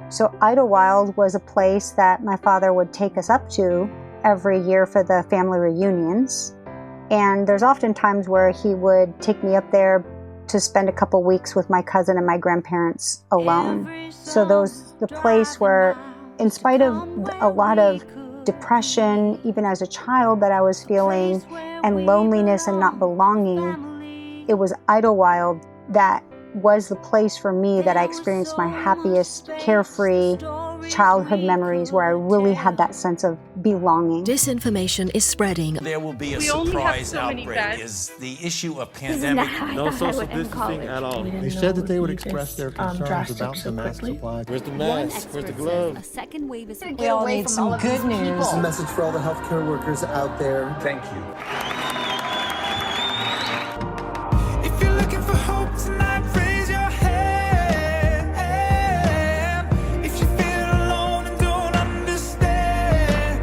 So Idlewild was a place that my father would take us up to every year for the family reunions. And there's often times where he would take me up there to spend a couple weeks with my cousin and my grandparents alone. So the place where, in spite of a lot of depression, even as a child that I was feeling, and loneliness and not belonging, it was Idlewild that was the place for me that I experienced my happiest, carefree childhood memories where I really had that sense of belonging. Disinformation is spreading. There will be a surprise outbreak. Is the issue of pandemic. No social distancing at all. They said that they would express their concerns about the mask supply. Where's the mask? Where's the gloves? A second wave is We all need some good news. This is a message for all the healthcare workers out there. Thank you. If you're looking for hope tonight, raise your hand. If you feel alone and don't understand,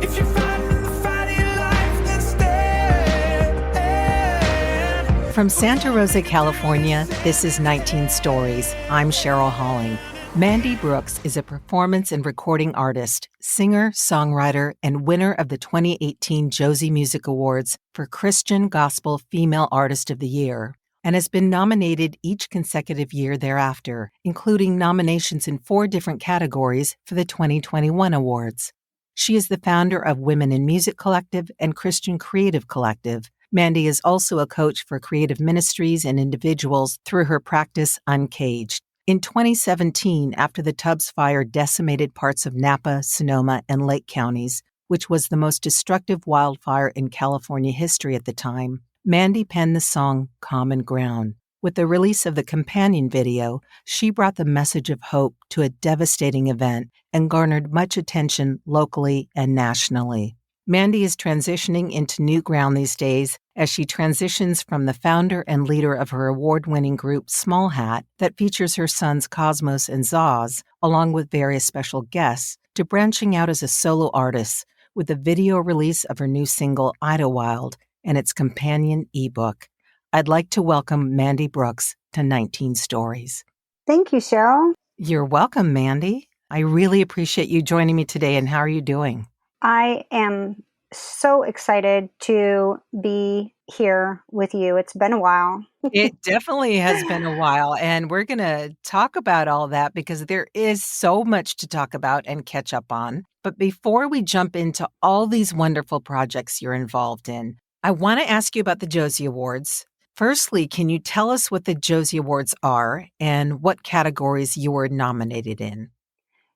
if you're fighting the fight of your life, then stand. From Santa Rosa, California, this is 19 Stories. I'm Cheryl Halling. Mandy Brooks is a performance and recording artist, singer, songwriter, and winner of the 2018 Josie Music Awards for Christian Gospel Female Artist of the Year, and has been nominated each consecutive year thereafter, including nominations in 4 different categories for the 2021 awards. She is the founder of Women in Music Collective and Christian Creative Collective. Mandy is also a coach for creative ministries and individuals through her practice Uncaged. In 2017, after the Tubbs fire decimated parts of Napa, Sonoma, and Lake Counties, which was the most destructive wildfire in California history at the time, Mandy penned the song Common Ground. With the release of the companion video, she brought the message of hope to a devastating event and garnered much attention locally and nationally. Mandy is transitioning into new ground these days as she transitions from the founder and leader of her award-winning group Small Hat that features her sons Cosmos and Zaz, along with various special guests, to branching out as a solo artist with the video release of her new single Idlewild and its companion ebook. I'd like to welcome Mandy Brooks to 19 Stories. Thank you, Cheryl. You're welcome, Mandy. I really appreciate you joining me today, and how are you doing? I am so excited to be here with you. It's been a while. It definitely has been a while, and we're going to talk about all that because there is so much to talk about and catch up on. But before we jump into all these wonderful projects you're involved in, I want to ask you about the Josie Awards. Firstly, can you tell us what the Josie Awards are and what categories you were nominated in?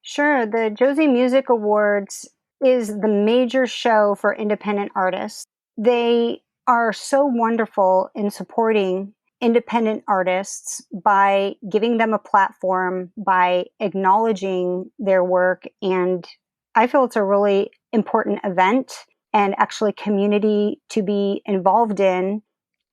Sure. The Josie Music Awards is the major show for independent artists. They are so wonderful in supporting independent artists by giving them a platform, by acknowledging their work. And I feel it's a really important event and actually community to be involved in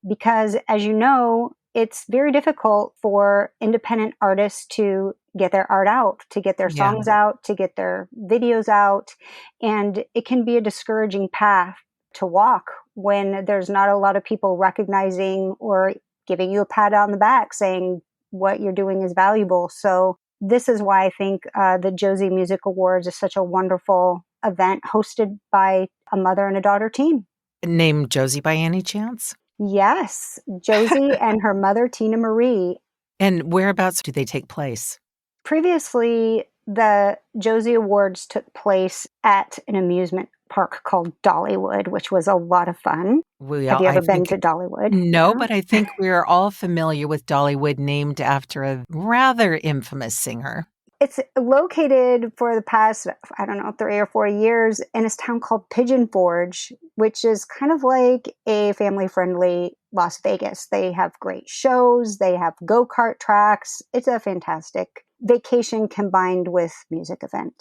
because, as you know, it's very difficult for independent artists to get their art out, to get their songs out, to get their videos out. And it can be a discouraging path to walk when there's not a lot of people recognizing or giving you a pat on the back saying what you're doing is valuable. So this is why I think the Josie Music Awards is such a wonderful event hosted by a mother and a daughter team. Named Josie by any chance? Yes, Josie and her mother, Tina Marie. And whereabouts do they take place? Previously, the Josie Awards took place at an amusement park called Dollywood, which was a lot of fun. Have you ever been to Dollywood? No, but I think we're all familiar with Dollywood, named after a rather infamous singer. It's located for the past, 3 or 4 years in this town called Pigeon Forge, which is kind of like a family-friendly Las Vegas. They have great shows. They have go-kart tracks. It's a fantastic vacation combined with music event.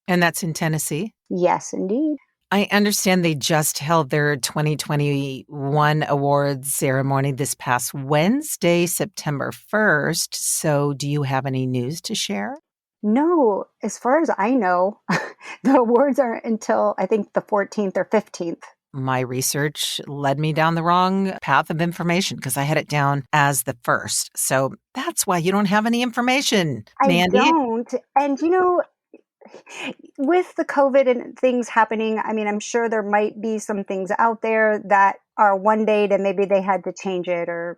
And that's in Tennessee? Yes, indeed. I understand they just held their 2021 awards ceremony this past Wednesday, September 1st. So do you have any news to share? No, as far as I know, the awards aren't until I think the 14th or 15th. my research led me down the wrong path of information because I had it down as the first. So that's why you don't have any information, I Mandy. don't. And, with the COVID and things happening, I mean, I'm sure there might be some things out there that are one date and maybe they had to change it or.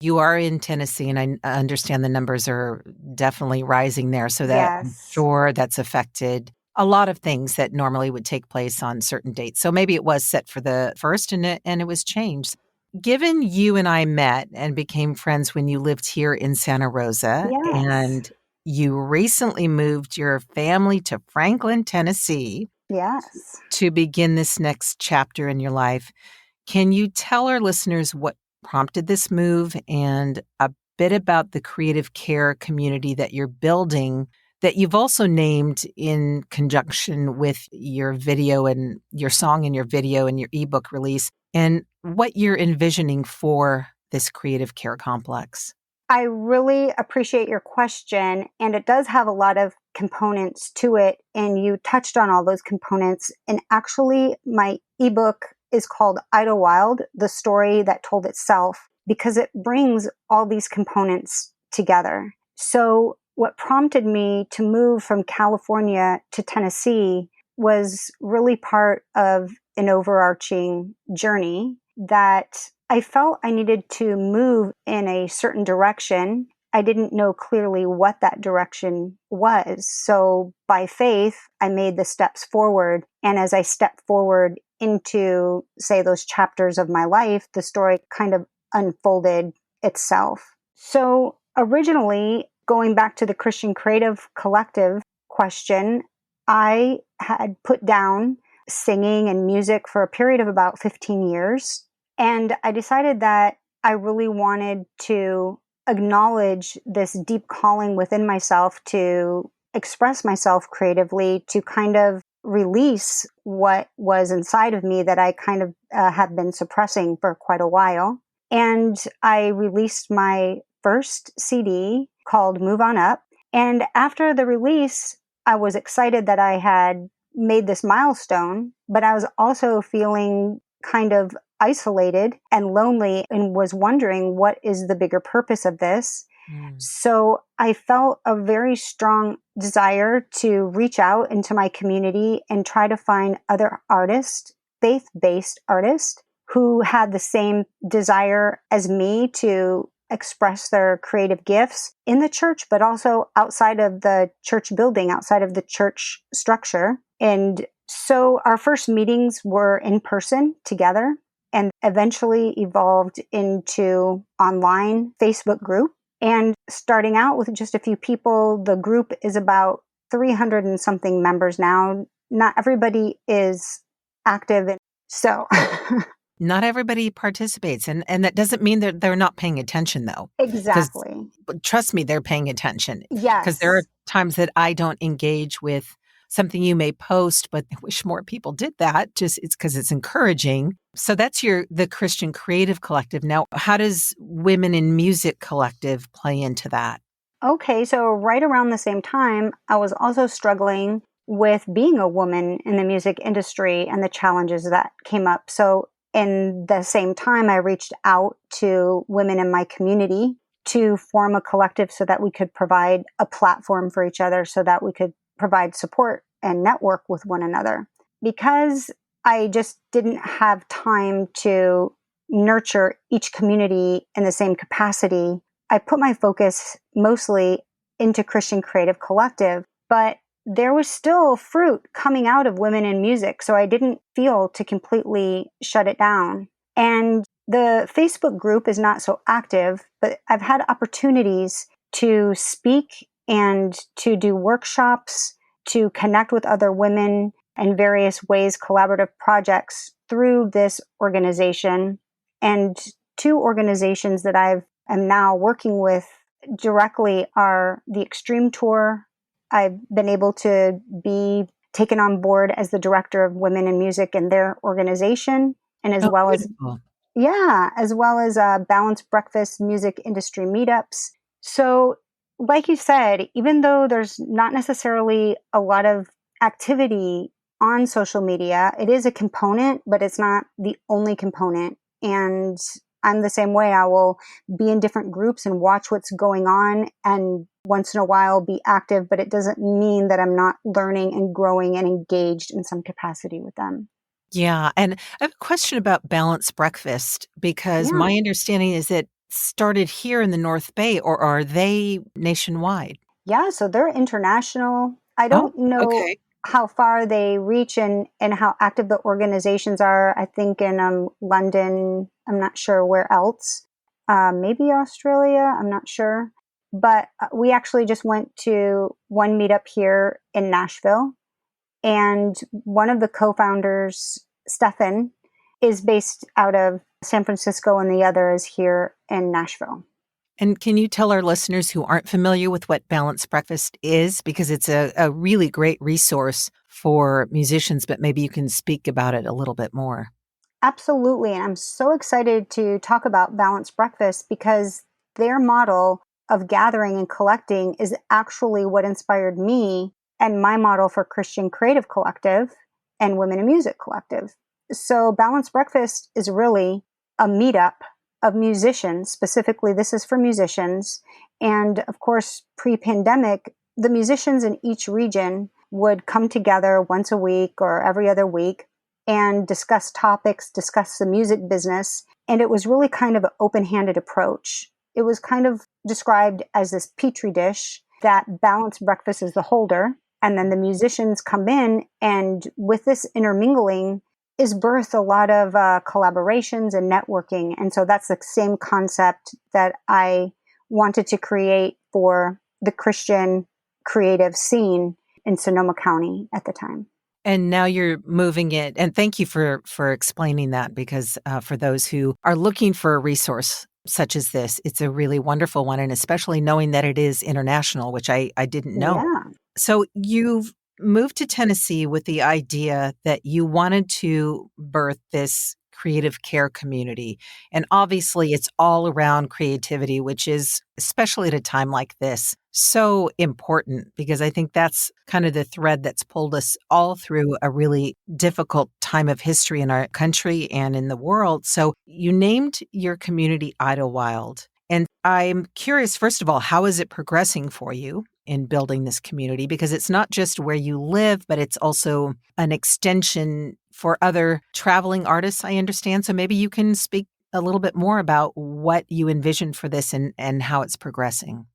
You are in Tennessee, and I understand the numbers are definitely rising there. So that I'm Yes. sure that's affected a lot of things that normally would take place on certain dates. So maybe it was set for the first and it was changed. Given you and I met and became friends when you lived here in Santa Rosa, Yes. and you recently moved your family to Franklin, Tennessee Yes. to begin this next chapter in your life, can you tell our listeners what prompted this move and a bit about the creative care community that you're building that you've also named in conjunction with your video and your song and your video and your ebook release, and what you're envisioning for this creative care complex? I really appreciate your question, and it does have a lot of components to it, and you touched on all those components. And actually, my ebook is called Idlewild, the story that told itself, because it brings all these components together. So what prompted me to move from California to Tennessee was really part of an overarching journey that I felt I needed to move in a certain direction. I didn't know clearly what that direction was. So by faith, I made the steps forward. And as I stepped forward into, say, those chapters of my life, the story kind of unfolded itself. So originally, going back to the Christian Creative Collective question, I had put down singing and music for a period of about 15 years. And I decided that I really wanted to acknowledge this deep calling within myself to express myself creatively, to kind of release what was inside of me that I kind of had been suppressing for quite a while. And I released my first CD called Move On Up. And after the release, I was excited that I had made this milestone, but I was also feeling kind of isolated and lonely and was wondering what is the bigger purpose of this. So I felt a very strong desire to reach out into my community and try to find other artists, faith-based artists, who had the same desire as me to express their creative gifts in the church, but also outside of the church building, outside of the church structure. And so our first meetings were in person together and eventually evolved into online Facebook group. And starting out with just a few people, the group is about 300 and something members now. Not everybody is active. So Not everybody participates. And that doesn't mean that they're not paying attention, though. exactly. But trust me, they're paying attention. Because there are Yes. times that I don't engage with something you may post, but I wish more people did that. Just it's because it's encouraging. So that's the Christian Creative Collective. Now, how does Women in Music Collective play into that? Okay, so right around the same time, I was also struggling with being a woman in the music industry and the challenges that came up. So in the same time, I reached out to women in my community to form a collective so that we could provide a platform for each other, so that we could provide support and network with one another. Because I just didn't have time to nurture each community in the same capacity, I put my focus mostly into Christian Creative Collective, but there was still fruit coming out of Women in Music, so I didn't feel to completely shut it down. And the Facebook group is not so active, but I've had opportunities to speak and to do workshops, to connect with other women in various ways, collaborative projects through this organization. And two organizations that I am now working with directly are the Extreme Tour. I've been able to be taken on board as the director of Women in Music in their organization, and as well Beautiful. as Balanced Breakfast music industry meetups. So, like you said, even though there's not necessarily a lot of activity on social media. It is a component, but it's not the only component. And I'm the same way. I will be in different groups and watch what's going on, and once in a while be active, but it doesn't mean that I'm not learning and growing and engaged in some capacity with them. Yeah. And I have a question about Balanced Breakfast because Yeah. my understanding is it started here in the North Bay, or are they nationwide? Yeah, so they're international. I Oh, don't know okay. how far they reach and how active the organizations are. I think in London, I'm not sure where else. Maybe Australia, I'm not sure. But we actually just went to one meetup here in Nashville. And one of the co founders, Stefan, is based out of San Francisco, and the other is here in Nashville. And can you tell our listeners who aren't familiar with what Balanced Breakfast is? Because it's a really great resource for musicians, but maybe you can speak about it a little bit more. Absolutely. And I'm so excited to talk about Balanced Breakfast because their model of gathering and collecting is actually what inspired me and my model for Christian Creative Collective and Women in Music Collective. So Balanced Breakfast is really a meetup of musicians. Specifically, this is for musicians. And of course, pre-pandemic, the musicians in each region would come together once a week or every other week and discuss topics, discuss the music business. And it was really kind of an open-handed approach. It was kind of described as this petri dish that Balanced Breakfast is the holder. And then the musicians come in, and with this intermingling is birthed a lot of collaborations and networking. And so that's the same concept that I wanted to create for the Christian creative scene in Sonoma County at the time. And now you're moving it. And thank you for explaining that, because for those who are looking for a resource such as this, it's a really wonderful one. And especially knowing that it is international, which I didn't know. Yeah. So you've moved to Tennessee with the idea that you wanted to birth this creative care community. And obviously it's all around creativity, which is, especially at a time like this, so important, because I think that's kind of the thread that's pulled us all through a really difficult time of history in our country and in the world. So you named your community Idlewild. And I'm curious, first of all, how is it progressing for you in building this community? Because it's not just where you live, but it's also an extension for other traveling artists, I understand. So maybe you can speak a little bit more about what you envisioned for this and how it's progressing.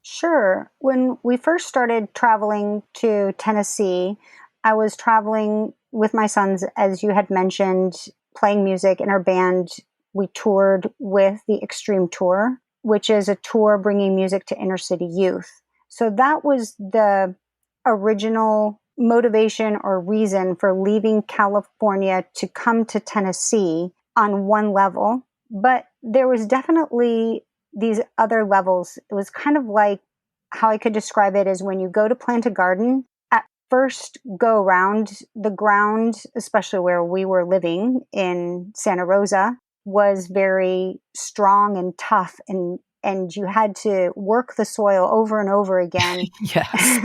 Sure. When we first started traveling to Tennessee, I was traveling with my sons, as you had mentioned, playing music in our band. We toured with the Extreme Tour, which is a tour bringing music to inner city youth. So that was the original motivation or reason for leaving California to come to Tennessee on one level. But there was definitely these other levels. It was kind of like, how I could describe it is when you go to plant a garden, at first go around, the ground, especially where we were living in Santa Rosa, was very strong and tough, and you had to work the soil over and over again. Yes.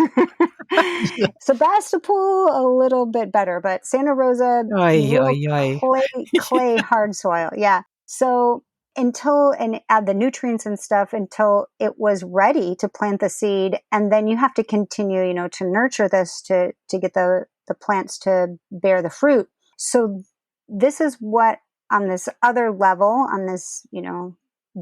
Sebastopol, a little bit better, but Santa Rosa, Oy, little oy, oy. clay, hard soil. Yeah. So and add the nutrients and stuff until it was ready to plant the seed. And then you have to continue, to nurture this to get the plants to bear the fruit. So this is what, on this other level, on this,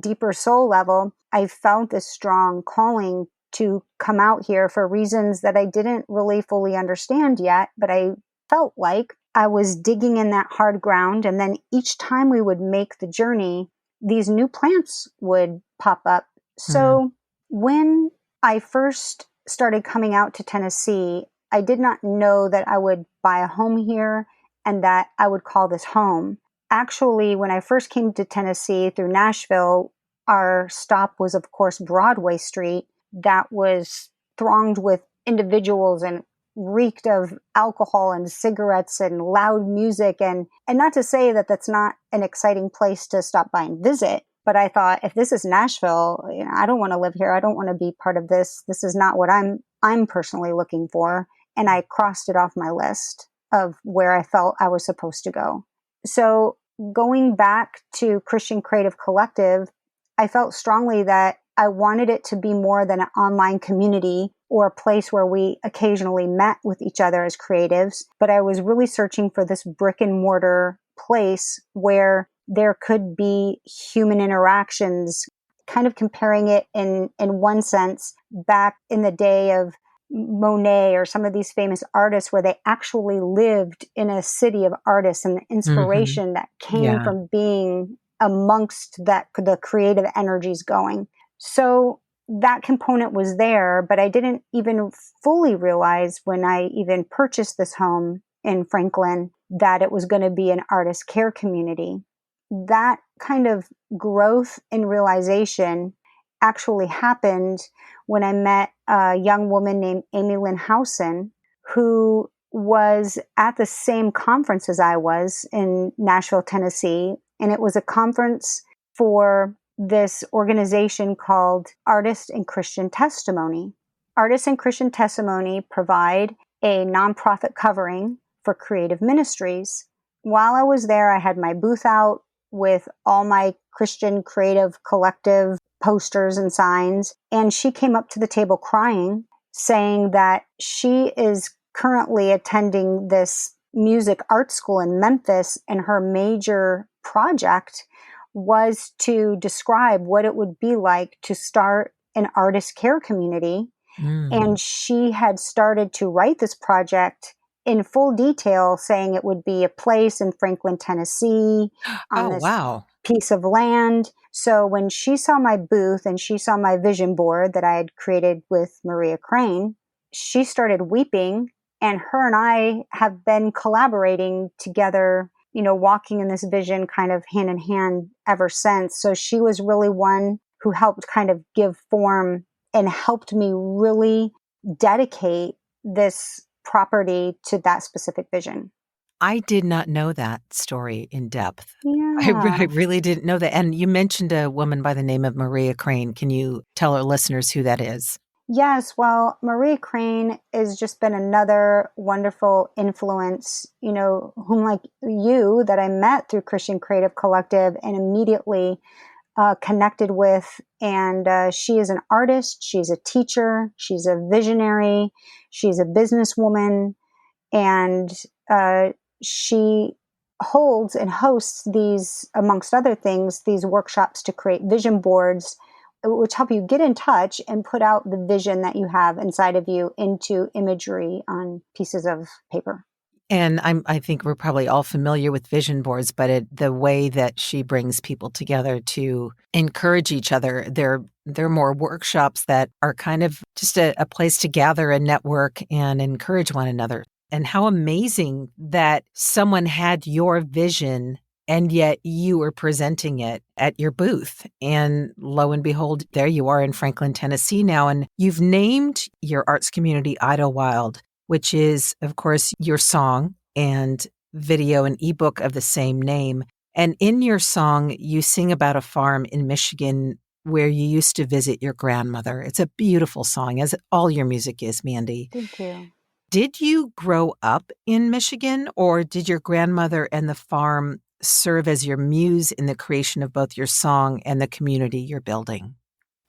deeper soul level, I felt this strong calling to come out here for reasons that I didn't really fully understand yet, but I felt like I was digging in that hard ground. And then each time we would make the journey, these new plants would pop up. So when I first started coming out to Tennessee, I did not know that I would buy a home here and that I would call this home. Actually, when I first came to Tennessee through Nashville, our stop was, of course, Broadway Street. That was thronged with individuals and reeked of alcohol and cigarettes and loud music. And not to say that that's not an exciting place to stop by and visit, but I thought, if this is Nashville, I don't want to live here. I don't want to be part of this. This is not what I'm personally looking for. And I crossed it off my list of where I felt I was supposed to go. So going back to Christian Creative Collective, I felt strongly that I wanted it to be more than an online community or a place where we occasionally met with each other as creatives, but I was really searching for this brick and mortar place where there could be human interactions, kind of comparing it in one sense back in the day of Monet or some of these famous artists where they actually lived in a city of artists, and the inspiration that came from being amongst that, the creative energies going. So that component was there, but I didn't even fully realize when I even purchased this home in Franklin that it was going to be an artist care community. That kind of growth and realization actually happened when I met a young woman named Amy Lynn Housen, who was at the same conference as I was in Nashville, Tennessee. And it was a conference for this organization called Artists in Christian Testimony. Artists in Christian Testimony provide a nonprofit covering for creative ministries. While I was there, I had my booth out with all my Christian Creative Collective posters and signs. And she came up to the table crying, saying that she is currently attending this music art school in Memphis, and her major project was to describe what it would be like to start an artist care community. And she had started to write this project in full detail, saying it would be a place in Franklin, Tennessee, on this piece of land. So when she saw my booth and she saw my vision board that I had created with Maria Crane, she started weeping. And her and I have been collaborating together, you know, walking in this vision kind of hand in hand ever since. So she was really one who helped kind of give form and helped me really dedicate this property to that specific vision. I did not know that story in depth. Yeah. I really didn't know that. And you mentioned a woman by the name of Maria Crane. Can you tell our listeners who that is? Yes, well, Maria Crane has just been another wonderful influence, you know, whom like you that I met through Christian Creative Collective and immediately connected with. And she is an artist. She's a teacher. She's a visionary. She's a businesswoman. And she holds and hosts these, amongst other things, these workshops to create vision boards, which help you get in touch and put out the vision that you have inside of you into imagery on pieces of paper. And I think we're probably all familiar with vision boards, but the way that she brings people together to encourage each other, they're more workshops that are kind of just a place to gather and network and encourage one another. And how amazing that someone had your vision and yet you were presenting it at your booth. And lo and behold, there you are in Franklin, Tennessee now. And you've named your arts community Idlewild, which is, of course, your song and video and ebook of the same name. And in your song, you sing about a farm in Michigan where you used to visit your grandmother. It's a beautiful song, as all your music is, Mandy. Thank you. Did you grow up in Michigan, or did your grandmother and the farm serve as your muse in the creation of both your song and the community you're building?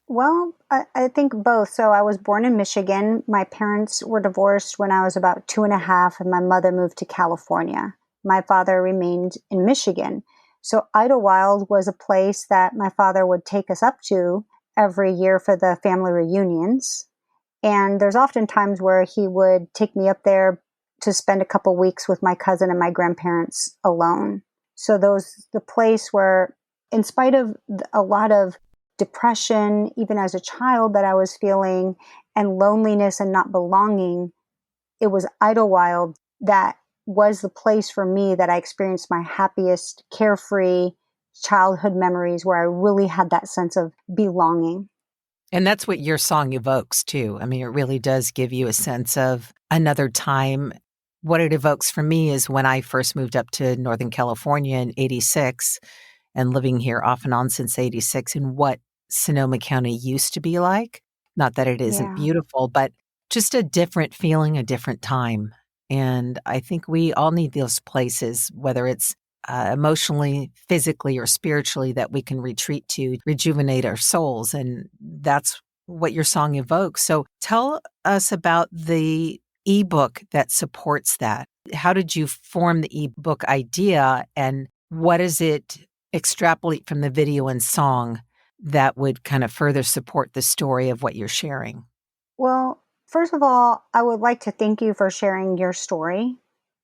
Well, I think both. So I was born in Michigan. My parents were divorced when I was about 2.5, and my mother moved to California. My father remained in Michigan. So Idlewild was a place that my father would take us up to every year for the family reunions. And there's often times where he would take me up there to spend a couple weeks with my cousin and my grandparents alone. So the place where, in spite of a lot of depression, even as a child, that I was feeling, and loneliness and not belonging, it was Idlewild that was the place for me that I experienced my happiest, carefree childhood memories, where I really had that sense of belonging. And that's what your song evokes, too. I mean, it really does give you a sense of another time. What it evokes for me is when I first moved up to Northern California in 86 and living here off and on since 86, and what Sonoma County used to be like. Not that it isn't beautiful, but just a different feeling, a different time. And I think we all need those places, whether it's emotionally, physically, or spiritually, that we can retreat to rejuvenate our souls. And that's what your song evokes. So tell us about the ebook that supports that. How did you form the ebook idea, and what does it extrapolate from the video and song that would kind of further support the story of what you're sharing? Well, first of all, I would like to thank you for sharing your story,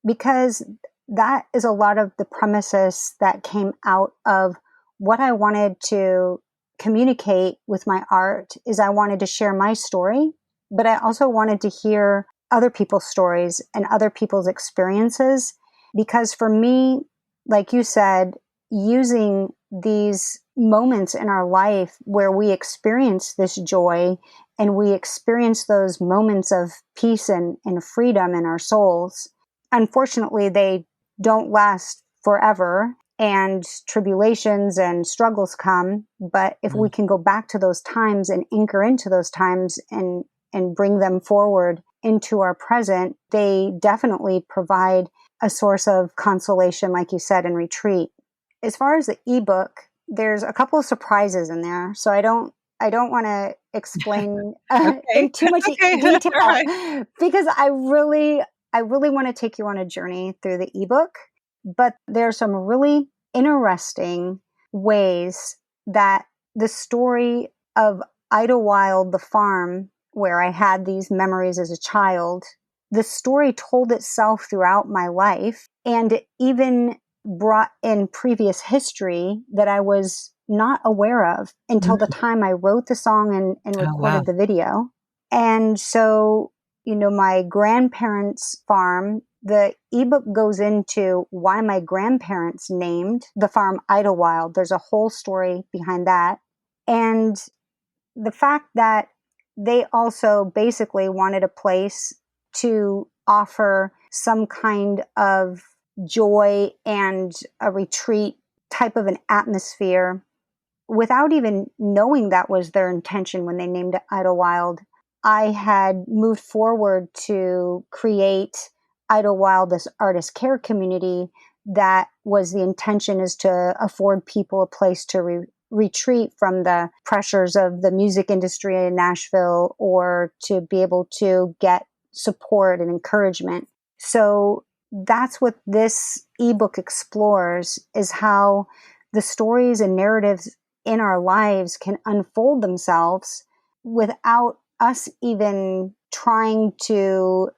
because that is a lot of the premises that came out of what I wanted to communicate with my art. Is I wanted to share my story, but I also wanted to hear other people's stories and other people's experiences, because for me, like you said, using these moments in our life where we experience this joy and we experience those moments of peace and freedom in our souls, unfortunately, they don't last forever, and tribulations and struggles come. But if we can go back to those times and anchor into those times and bring them forward into our present, they definitely provide a source of consolation, like you said, and retreat. As far as the ebook, there's a couple of surprises in there, so I don't want to explain in too much detail, right, because I really want to take you on a journey through the ebook. But there's some really interesting ways that the story of Idlewild, the farm where I had these memories as a child, the story told itself throughout my life, and it even brought in previous history that I was not aware of until the time I wrote the song and recorded the video. And so, my grandparents' farm, the ebook goes into why my grandparents named the farm Idlewild. There's a whole story behind that. And the fact that they also basically wanted a place to offer some kind of joy and a retreat type of an atmosphere, without even knowing that was their intention when they named it Idlewild. I had moved forward to create Idlewild, this artist care community that was the intention is to afford people a place to retreat from the pressures of the music industry in Nashville, or to be able to get support and encouragement. So that's what this ebook explores, is how the stories and narratives in our lives can unfold themselves without us even trying to,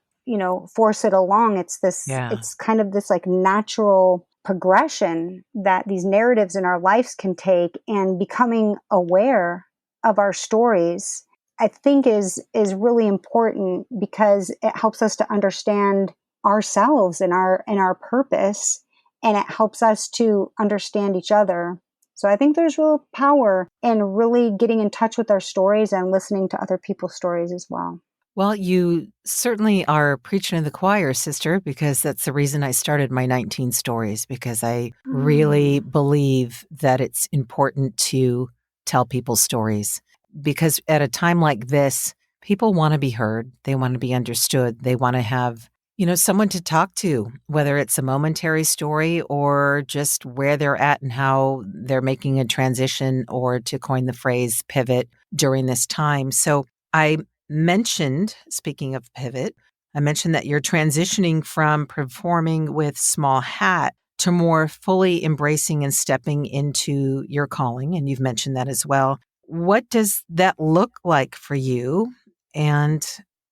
force it along. It's kind of this like natural progression that these narratives in our lives can take, and becoming aware of our stories, I think is really important, because it helps us to understand ourselves and our purpose, and it helps us to understand each other. So I think there's real power in really getting in touch with our stories and listening to other people's stories as well. Well, you certainly are preaching to the choir, sister, because that's the reason I started my 19 Stories, because I really believe that it's important to tell people's stories. Because at a time like this, people want to be heard. They want to be understood. They want to have, someone to talk to, whether it's a momentary story or just where they're at and how they're making a transition, or, to coin the phrase, pivot during this time. So I mentioned, speaking of pivot, I mentioned that you're transitioning from performing with Small Hat to more fully embracing and stepping into your calling. And you've mentioned that as well. What does that look like for you? And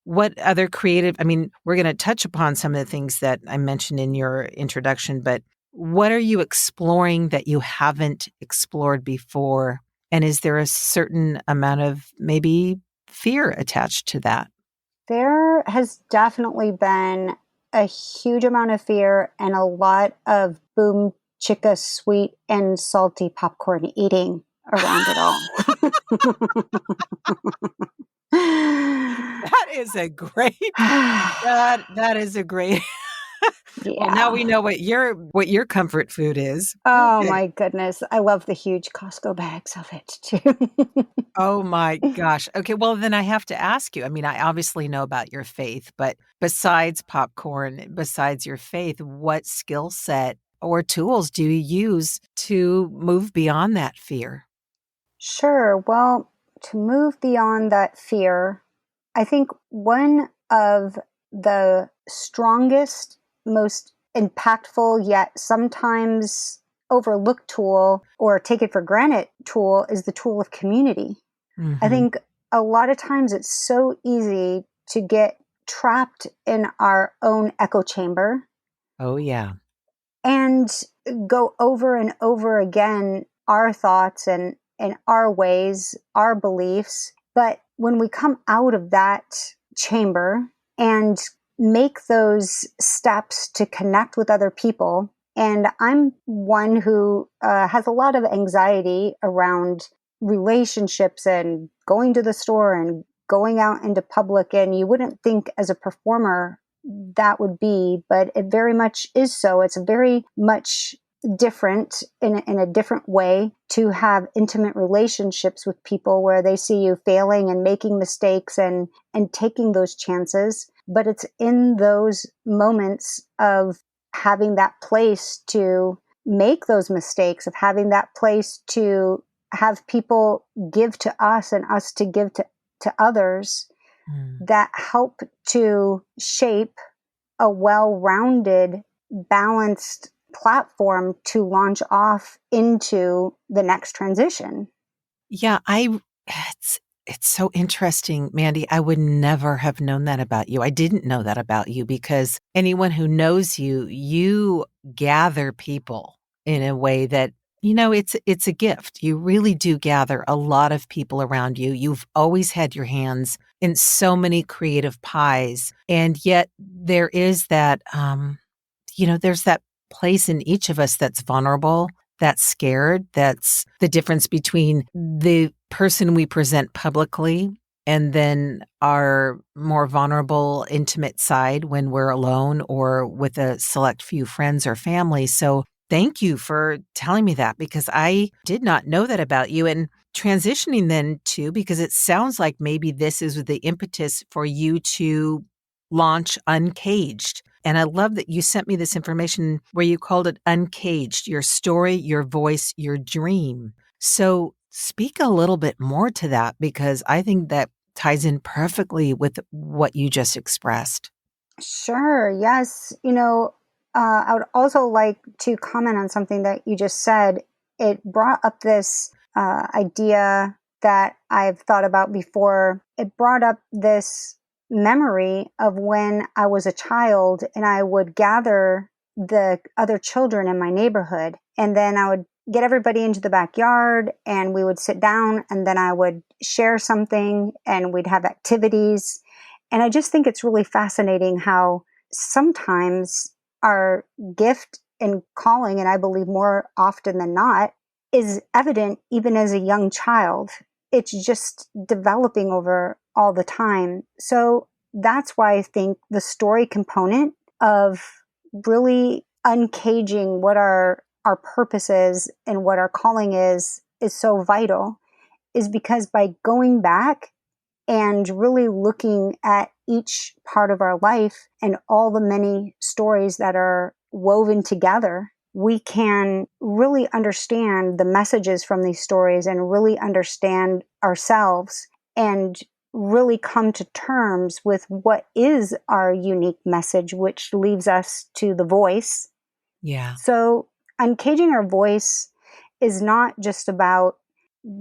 what other creative, we're going to touch upon some of the things that I mentioned in your introduction, but what are you exploring that you haven't explored before? And is there a certain amount of maybe fear attached to that? There has definitely been a huge amount of fear and a lot of boom chicka sweet and salty popcorn eating around it all. That is a great, that is a great, Well, now Yeah. we know what your comfort food is. Oh Okay. my goodness. I love the huge Costco bags of it too. Oh my gosh. Okay, well then I have to ask you. I mean, I obviously know about your faith, but besides popcorn, besides your faith, what skill set or tools do you use to move beyond that fear? Sure. Well, to move beyond that fear, I think one of the strongest, most impactful, yet sometimes overlooked tool or take it for granted tool is the tool of community. I Mhm. think a lot of times it's so easy to get trapped in our own echo chamber Oh yeah. and go over and over again our thoughts and our ways, our beliefs. But when we come out of that chamber and make those steps to connect with other people, and I'm one who has a lot of anxiety around relationships and going to the store and going out into public, and you wouldn't think as a performer that would be, but it very much is so. It's very much different in a different way to have intimate relationships with people where they see you failing and making mistakes and taking those chances. But it's in those moments of having that place to make those mistakes, of having that place to have people give to us and us to give to others Mm. that help to shape a well-rounded, balanced platform to launch off into the next transition. Yeah, it's it's so interesting, Mandy. I would never have known that about you. I didn't know that about you because anyone who knows you, you gather people in a way that, it's a gift. You really do gather a lot of people around you. You've always had your hands in so many creative pies, and yet there is that there's that place in each of us that's vulnerable, that's scared. That's the difference between the person we present publicly and then our more vulnerable, intimate side when we're alone or with a select few friends or family. So thank you for telling me that because I did not know that about you. And transitioning then too, because it sounds like maybe this is the impetus for you to launch Uncaged. And I love that you sent me this information where you called it Uncaged, your story, your voice, your dream. So speak a little bit more to that because I think that ties in perfectly with what you just expressed. Sure, yes. I would also like to comment on something that you just said. It brought up this idea that I've thought about before. It brought up this memory of when I was a child and I would gather the other children in my neighborhood, and then I would get everybody into the backyard and we would sit down, and then I would share something and we'd have activities. And I just think it's really fascinating how sometimes our gift and calling, and I believe more often than not, is evident even as a young child. It's just developing over all the time. So that's why I think the story component of really uncaging what our purpose is and what our calling is so vital, is because by going back and really looking at each part of our life and all the many stories that are woven together, we can really understand the messages from these stories and really understand ourselves and really come to terms with what is our unique message, which leaves us to the voice. Yeah. So, uncaging our voice is not just about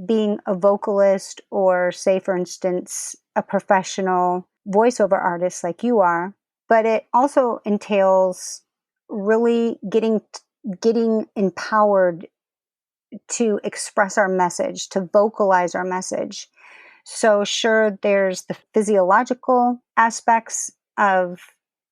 being a vocalist or, say, for instance, a professional voiceover artist like you are, but it also entails really getting empowered to express our message, to vocalize our message. So sure, there's the physiological aspects of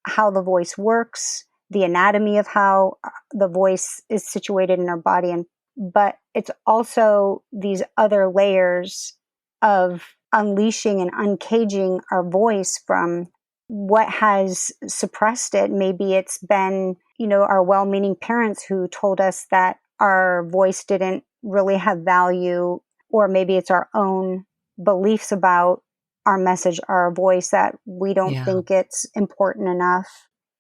how the voice works, the anatomy of how the voice is situated in our body, but it's also these other layers of unleashing and uncaging our voice from what has suppressed it. Maybe it's been, our well-meaning parents who told us that our voice didn't really have value, or maybe it's our own beliefs about our message, our voice, that we don't think it's important enough.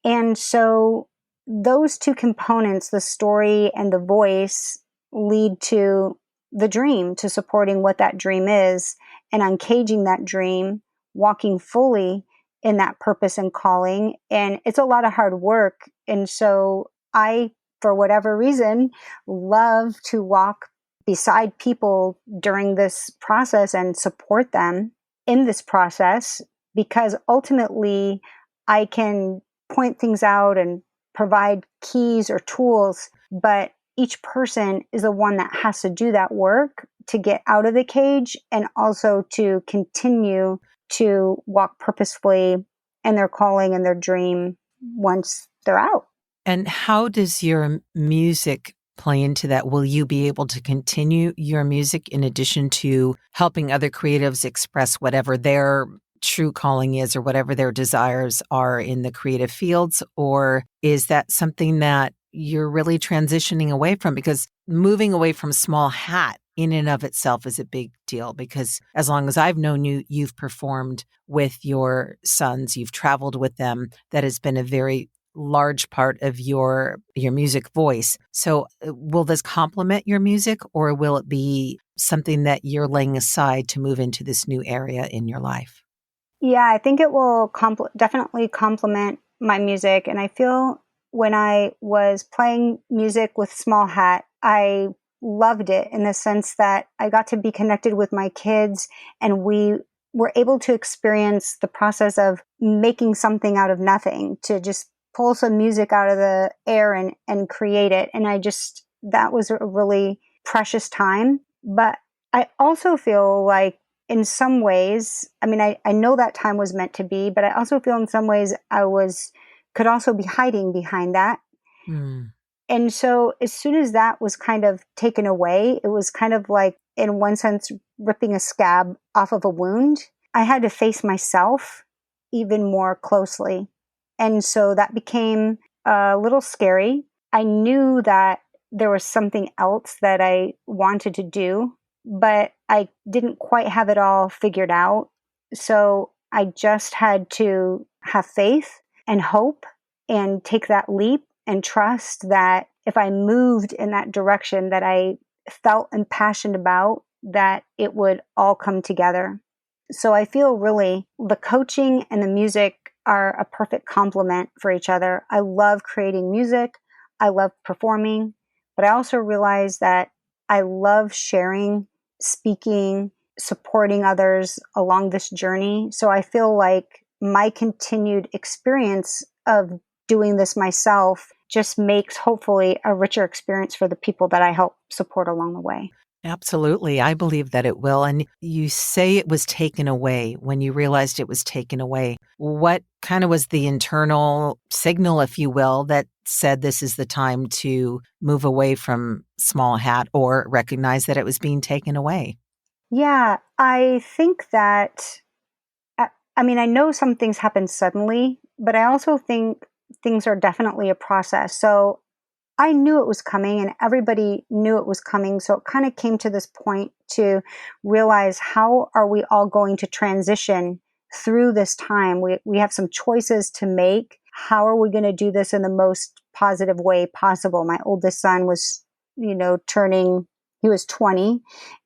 And so those two components, the story and the voice, lead to the dream, to supporting what that dream is and uncaging that dream, walking fully in that purpose and calling. And it's a lot of hard work. And so I, for whatever reason, love to walk beside people during this process and support them in this process, because ultimately I can point things out and provide keys or tools, but each person is the one that has to do that work to get out of the cage and also to continue to walk purposefully in their calling and their dream once they're out. And how does your music play into that? Will you be able to continue your music in addition to helping other creatives express whatever their true calling is or whatever their desires are in the creative fields? Or is that something that you're really transitioning away from? Because moving away from small hat in and of itself is a big deal, because as long as I've known you, you've performed with your sons, you've traveled with them. That has been a very large part of your music voice. So will this complement your music, or will it be something that you're laying aside to move into this new area in your life? Yeah, I think it will definitely complement my music. And I feel when I was playing music with Small Hat, I loved it in the sense that I got to be connected with my kids, and we were able to experience the process of making something out of nothing, to just pull some music out of the air and create it. And that was a really precious time. But I also feel like in some ways, I know that time was meant to be, but I also feel in some ways could also be hiding behind that. Mm. And so as soon as that was kind of taken away, it was kind of like, in one sense, ripping a scab off of a wound. I had to face myself even more closely. And so that became a little scary. I knew that there was something else that I wanted to do, but I didn't quite have it all figured out. So I just had to have faith and hope and take that leap and trust that if I moved in that direction that I felt impassioned about, that it would all come together. So I feel really the coaching and the music are a perfect complement for each other. I love creating music. I love performing, but I also realize that I love sharing, speaking, supporting others along this journey. So I feel like my continued experience of doing this myself just makes hopefully a richer experience for the people that I help support along the way. Absolutely. I believe that it will. And you say it was taken away. When you realized it was taken away, what kind of was the internal signal, if you will, that said this is the time to move away from Small Hat, or recognize that it was being taken away? Yeah, I think that, I know some things happen suddenly, but I also think things are definitely a process. So I knew it was coming, and everybody knew it was coming. So it kind of came to this point to realize, how are we all going to transition through this time? We have some choices to make. How are we going to do this in the most positive way possible? My oldest son was, he was 20,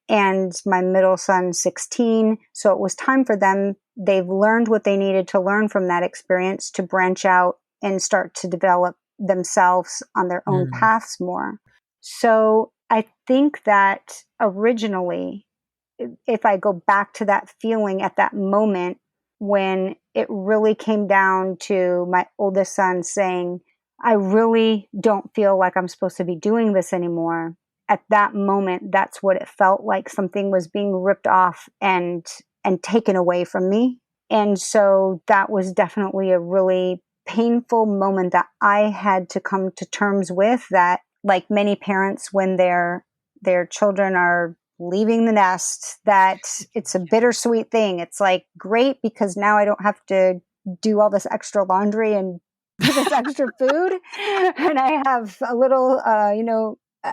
and my middle son 16. So it was time for them. They've learned what they needed to learn from that experience to branch out and start to develop themselves on their own paths more. So I think that originally, if I go back to that feeling at that moment when it really came down to my oldest son saying, I really don't feel like I'm supposed to be doing this anymore. At that moment, that's what it felt like. Something was being ripped off and taken away from me. And so that was definitely a really painful moment that I had to come to terms with, that, like many parents, when their children are leaving the nest, that it's a bittersweet thing. It's like, great, because now I don't have to do all this extra laundry and this extra food, and I have a little,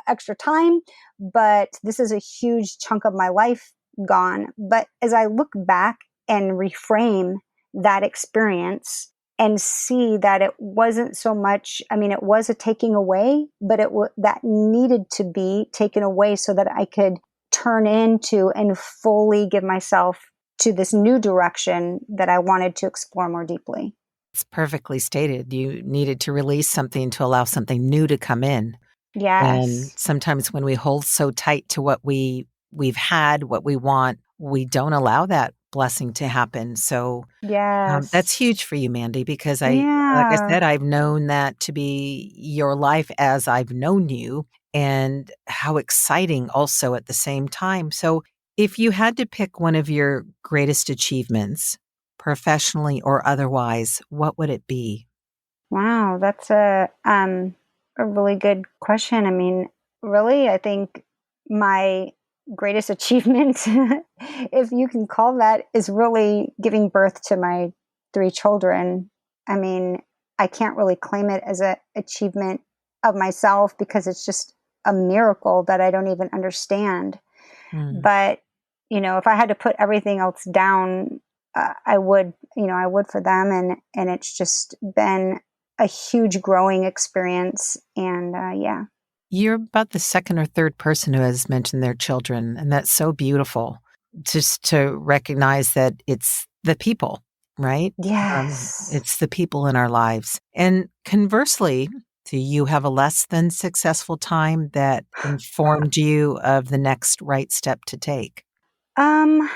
extra time, but this is a huge chunk of my life gone. But as I look back and reframe that experience and see that it wasn't so much, I mean, it was a taking away, but that needed to be taken away so that I could turn into and fully give myself to this new direction that I wanted to explore more deeply. It's perfectly stated. You needed to release something to allow something new to come in. And Yes. sometimes when we hold so tight to what we've had, what we want, we don't allow that blessing to happen. So that's Yes. huge for you, Mandy, because like I Yeah. said, I've known that to be your life as I've known you, and how exciting also at the same time. So if you had to pick one of your greatest achievements, professionally or otherwise, what would it be? Wow, that's a really good question. I mean, really, I think my greatest achievement, if you can call that, is really giving birth to my three children. I mean, I can't really claim it as an achievement of myself because it's just a miracle that I don't even understand. Mm. But, if I had to put everything else down, I would, I would for them. And it's just been a huge growing experience. And yeah. You're about the second or third person who has mentioned their children, and that's so beautiful. Just to recognize that it's the people, right? Yes. It's the people in our lives. And conversely, do you have a less than successful time that informed you of the next right step to take? Um,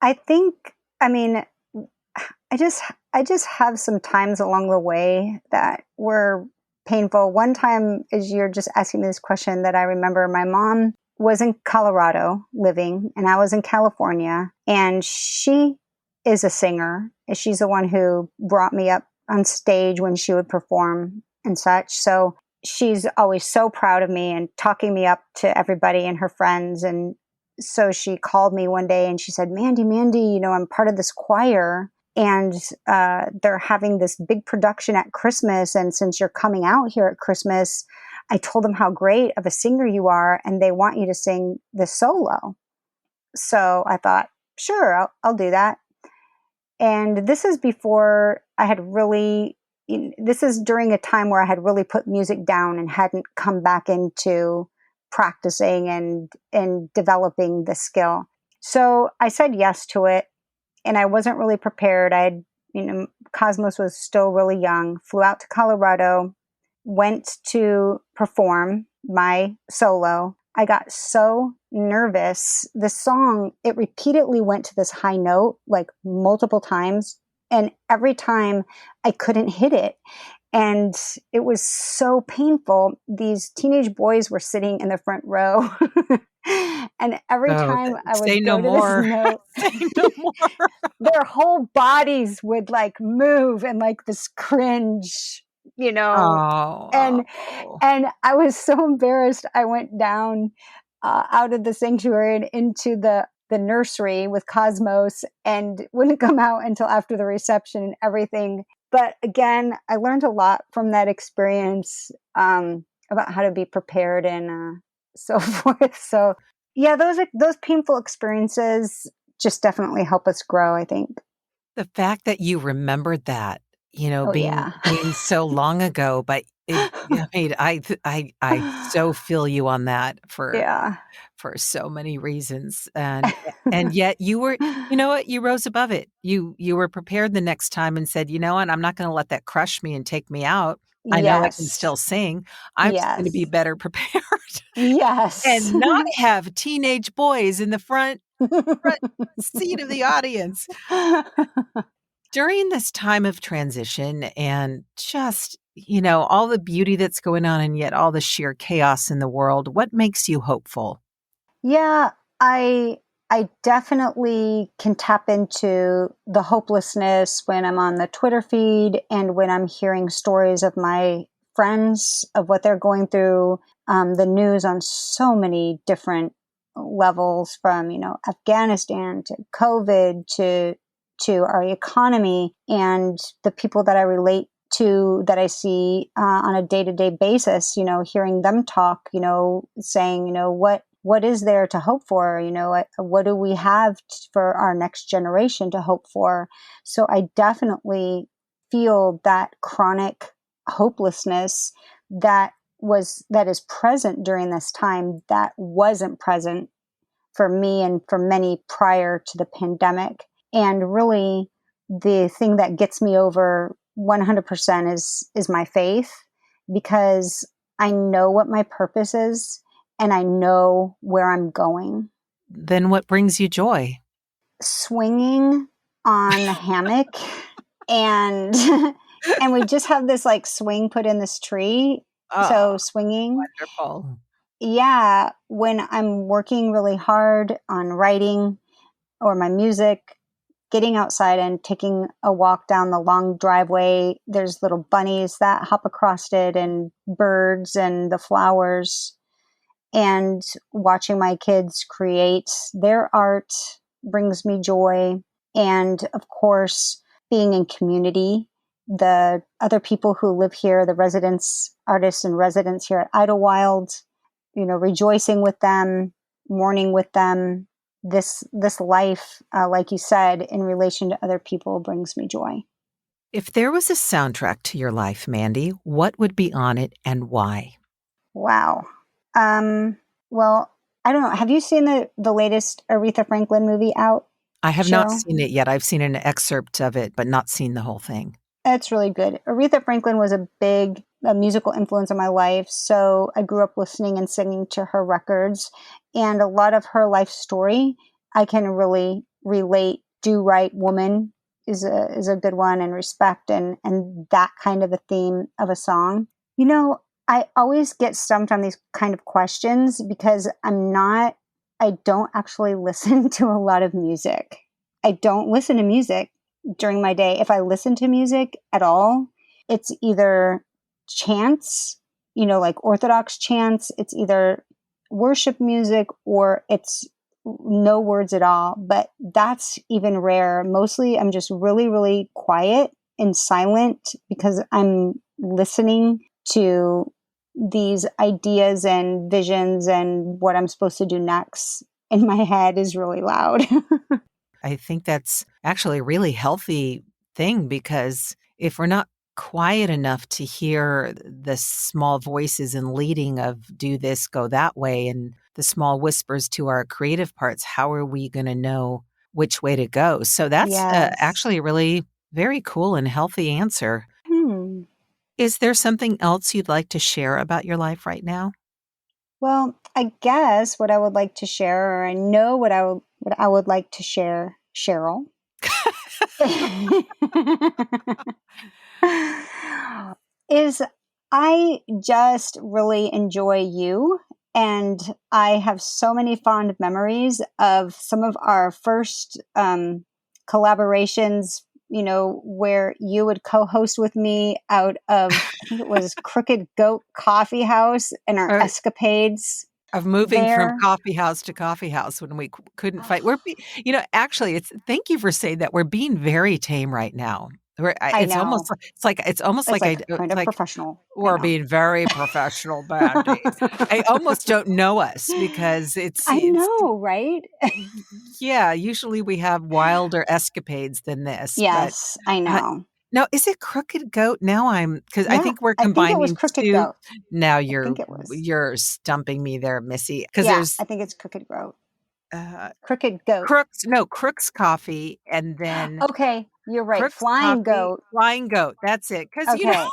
I think, I mean, I just, I just have some times along the way that were painful. One time, as you're just asking me this question, that I remember my mom was in Colorado living, and I was in California, and she is a singer. She's the one who brought me up on stage when she would perform and such. So she's always so proud of me and talking me up to everybody and her friends. And so she called me one day and she said, Mandy, I'm part of this choir, and they're having this big production at Christmas. And since you're coming out here at Christmas, I told them how great of a singer you are, and they want you to sing the solo. So I thought, sure, I'll do that. And this is before I had really, this is during a time where I had really put music down and hadn't come back into practicing and developing the skill. So I said yes to it, and I wasn't really prepared. Cosmos was still really young, flew out to Colorado, went to perform my solo. I got so nervous. The song, it repeatedly went to this high note like multiple times. And every time I couldn't hit it. And it was so painful. These teenage boys were sitting in the front row. And every Oh, time I say would no go to more. this note, Say no more. their whole bodies would like move and like this cringe, Oh, and and I was so embarrassed. I went down out of the sanctuary and into the nursery with Cosmos, and wouldn't come out until after the reception and everything. But again, I learned a lot from that experience about how to be prepared and so forth. So yeah, those painful experiences just definitely help us grow, I think. the fact that you remembered that, Oh being yeah. so long ago, but I mean, I so feel you on that Yeah. for so many reasons, and yet you know what? You rose above it. You were prepared the next time and said, "You know what? I'm not gonna let that crush me and take me out. I know I can Yes. still sing. I'm just gonna be Yes. better prepared Yes. and not have teenage boys in the front seat of the audience." During this time of transition and just, all the beauty that's going on and yet all the sheer chaos in the world, what makes you hopeful? Yeah, I definitely can tap into the hopelessness when I'm on the Twitter feed and when I'm hearing stories of my friends of what they're going through, the news on so many different levels, from Afghanistan to COVID to to our economy and the people that I relate to, that I see on a day-to-day basis, hearing them talk, saying, what is there to hope for? What do we have for our next generation to hope for? So I definitely feel that chronic hopelessness that is present during this time that wasn't present for me and for many prior to the pandemic. And really the thing that gets me over 100% is my faith, because I know what my purpose is and I know where I'm going. Then what brings you joy? Swinging on the hammock and and we just have this like swing put in this tree. So swinging. Wonderful. Yeah, when I'm working really hard on writing or my music, getting outside and taking a walk down the long driveway, there's little bunnies that hop across it and birds and the flowers, and watching my kids create their art brings me joy. And of course, being in community, the other people who live here, the residents, artists and residents here at Idlewild, rejoicing with them, mourning with them. This life, like you said, in relation to other people brings me joy. If there was a soundtrack to your life, Mandy, what would be on it and why? Wow. Well, I don't know. Have you seen the latest Aretha Franklin movie out? I have Cheryl? not seen it yet. I've seen an excerpt of it, but not seen the whole thing. It's really good. Aretha Franklin was a big musical influence in my life. So I grew up listening and singing to her records, and a lot of her life story I can really relate. Do Right Woman is a good one, and Respect, and that kind of a theme of a song. I always get stumped on these kind of questions because I don't actually listen to a lot of music. I don't listen to music during my day. If I listen to music at all, it's either chants, like Orthodox chants, it's either worship music, or it's no words at all. But that's even rare. Mostly I'm just really, really quiet and silent because I'm listening to these ideas and visions, and what I'm supposed to do next in my head is really loud. I think that's actually a really healthy thing, because if we're not quiet enough to hear the small voices and leading of do this, go that way, and the small whispers to our creative parts, how are we going to know which way to go? So that's Yes. actually a really very cool and healthy answer. Is there something else you'd like to share about your life right now? Well, I guess what I would like to share, or I know what I would like to share, Cheryl, is I just really enjoy you. And I have so many fond memories of some of our first collaborations, where you would co-host with me out of, I think it was Crooked Goat Coffee House, and our escapades. Of moving from There. coffee house to coffee house when we couldn't fight. Actually, it's thank you for saying that. We're being very tame right now. I It's know. almost like kind of professional. we're being very professional, Mandy. I almost don't know us because I know, right? yeah. Usually we have wilder escapades than this. Yes, I know. Now, is it Crooked Goat? Now because I Yeah, think we're I think it was combining Crooked two. Goat. Now I think it was. you're stumping me there, Missy. Because Yeah, there's I think it's Crooked Goat. Crooked Goat. Crooks Coffee, and then Okay, you're right. Crooks Flying Coffee, Goat. Flying Goat. That's it. Because Okay.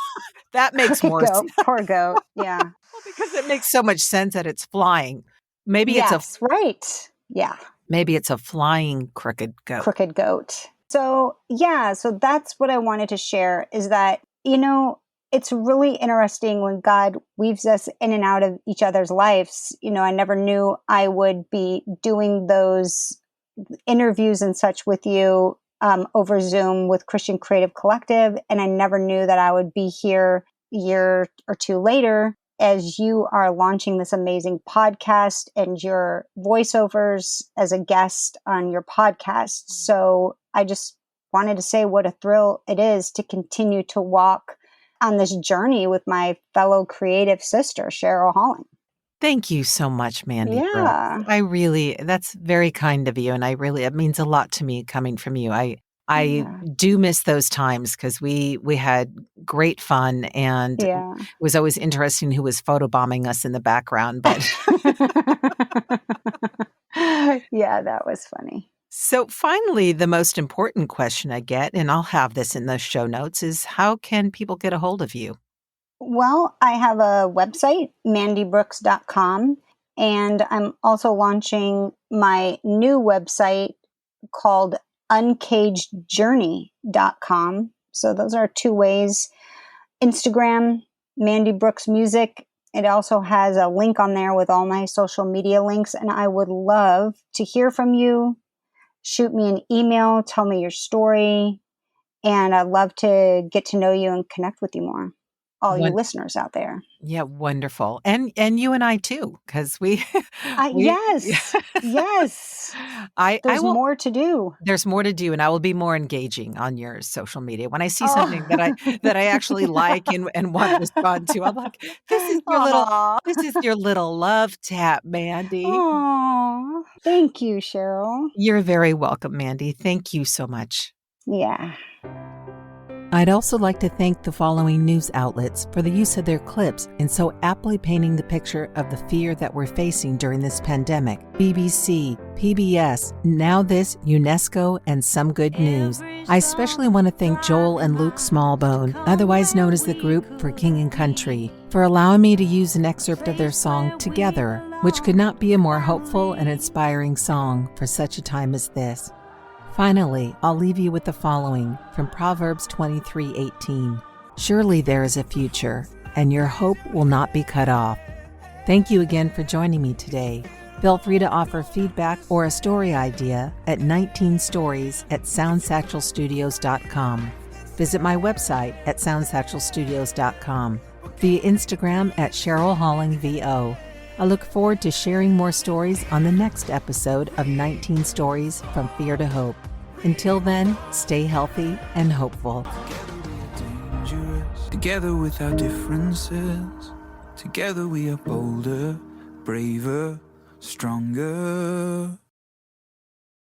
that makes Crooked more Goat. sense. Poor goat. Yeah. Well, because it makes so much sense that it's flying. Maybe Yes, right. Yeah. maybe it's a flying crooked goat. Crooked Goat. So that's what I wanted to share, is that, it's really interesting when God weaves us in and out of each other's lives. I never knew I would be doing those interviews and such with you over Zoom with Christian Creative Collective. And I never knew that I would be here a year or two later as you are launching this amazing podcast and your voiceovers as a guest on your podcast. So I just wanted to say what a thrill it is to continue to walk on this journey with my fellow creative sister, Cheryl Holling. Thank you so much, Mandy Brooks. Yeah. That's very kind of you. And it means a lot to me coming from you. I do miss those times because we had great fun, and it was always interesting who was photobombing us in the background. But yeah, that was funny. So finally, the most important question I get, and I'll have this in the show notes, is how can people get a hold of you? Well, I have a website, mandybrooks.com, and I'm also launching my new website called uncagedjourney.com. So those are two ways. Instagram, Mandy Brooks Music. It also has a link on there with all my social media links, and I would love to hear from you. Shoot me an email, tell me your story, and I'd love to get to know you and connect with you more. All you listeners out there. Yeah, wonderful. And you and I too, because we yes. There's more to do. There's more to do, and I will be more engaging on your social media. When I see something that I actually like and want to respond to, I'm like, this is your little love tap, Mandy. Aww. Thank you, Cheryl. You're very welcome, Mandy. Thank you so much. Yeah. I'd also like to thank the following news outlets for the use of their clips in so aptly painting the picture of the fear that we're facing during this pandemic. BBC, PBS, Now This, UNESCO, and Some Good News. I especially want to thank Joel and Luke Smallbone, otherwise known as the group for King and Country, for allowing me to use an excerpt of their song Together, which could not be a more hopeful and inspiring song for such a time as this. Finally, I'll leave you with the following from Proverbs 23:18. Surely there is a future, and your hope will not be cut off. Thank you again for joining me today. Feel free to offer feedback or a story idea at 19stories@soundsatchelstudios.com. Visit my website at soundsatchelstudios.com, via Instagram at Cheryl Holling VO. I look forward to sharing more stories on the next episode of 19 Stories from Fear to Hope. Until then, stay healthy and hopeful. Together with our differences, together we are bolder, braver, stronger.